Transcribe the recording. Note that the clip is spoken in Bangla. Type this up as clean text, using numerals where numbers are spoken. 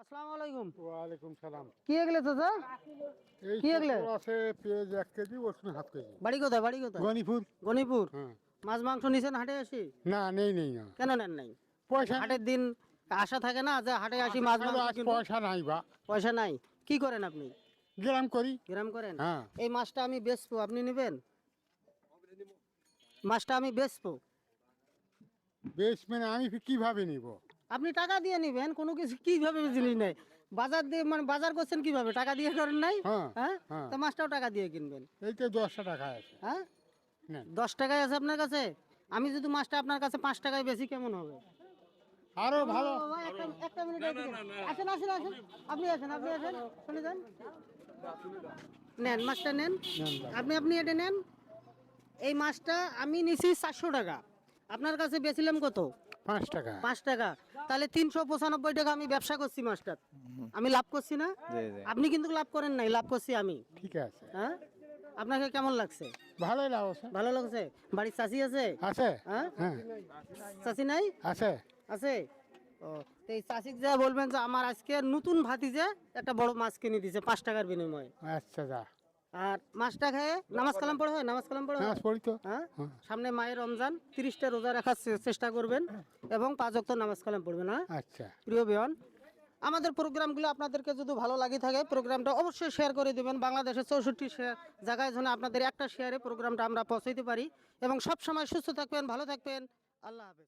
আসসালামু আলাইকুম। ওয়ালাইকুম সালাম। কি এগুলো চাচা? এই কি এগুলো? শুক্র আছে পেঁয়াজ 1 কেজি, রসুন 1/2 কেজি। বাড়ি কোথায়? বাড়ি কোথায়? গনিপুর। গণিপুর। হ্যাঁ। মাছ মাংস নিছেন হাটে আসি? না, নেই না। কেন নেন নাই? পয়সা নেই। হাটের দিন আশা থাকে না যে হাটে আসি মাছ মাংস আজ কিনবো? পয়সা নাই বা। পয়সা নাই। কি করেন আপনি? গ্রাম করি। গ্রাম করেন? হ্যাঁ। এই মাছটা আমি বেচবো, আপনি নেবেন? মাছটা আমি বেচবো। বেশ মানে আমি কিভাবে নিব? আপনি টাকা দিয়ে নেবেন, কোনো কিছু কিভাবে জিনিস নেই। বাজার দিয়ে মানে বাজার করছেন কিভাবে? টাকা দিয়ে করেন নাই? হ্যাঁ, হ্যাঁ, হ্যাঁ। তো মাছটাও টাকা দিয়ে কিনবেন। এই তো 10 টাকা আছে। হ্যাঁ, নেন। 10 টাকায় আছে আপনার কাছে। আমি যদি মাছটা আপনার কাছে 5 টাকায় বেশি কেমন হবে? আরো ভালো। ও ভাই, একটা মিনিট আসেন আসেন আসেন, আপনি আসেন শুনে যান। নেন মাছটা নেন। নেন ভাই। আপনি এটা নেন। এই মাছটা আমি নিছি 400 টাকা, আপনার কাছে বেছিলাম কত? 5 টাকা। 5 টাকা। তাহলে 395 টাকা আমি ব্যবসা করছি মাছটার। আমি লাভ করছি না? আপনি কিন্তু লাভ করেন নাই, লাভ করছি আমি। ঠিক আছে। হ্যাঁ, আপনাকে কেমন লাগছে? ভালোই লাভ আছে। ভালো লাগছে? বাড়ির চাষি আছে? আছে? হ্যাঁ, হ্যাঁ। চাষি নাই? আছে। আছে। ও, তো এই চাষিক যা বলবেন যে আমার আজকে নতুন ভাতিজা একটা বড় মাছ কিনে দিয়েছে 5 টাকার বিনিময়ে। আচ্ছা যা। আর মাছটা খেয়ে নামাজ কালাম পড়া হয়? নামাজ কালাম পড়া হয়? নামাজ পড়ি তো। হ্যাঁ, হ্যাঁ। সামনে মায়ের রমজান, 30টা রোজা রাখার চেষ্টা করবেন এবং 5 ওয়াক্ত নামাজ কালাম পড়বেন। হ্যাঁ, আচ্ছা। প্রিয় বিয়ন, আমাদের প্রোগ্রামগুলো আপনাদেরকে যদি ভালো লাগে থাকে প্রোগ্রামটা অবশ্যই শেয়ার করে দেবেন। বাংলাদেশের 64 জায়গায় যেন আপনাদের একটা শেয়ারে প্রোগ্রামটা আমরা পৌঁছাইতে পারি। এবং সব সময় সুস্থ থাকবেন, ভালো থাকবেন। আল্লাহ হাফেজ।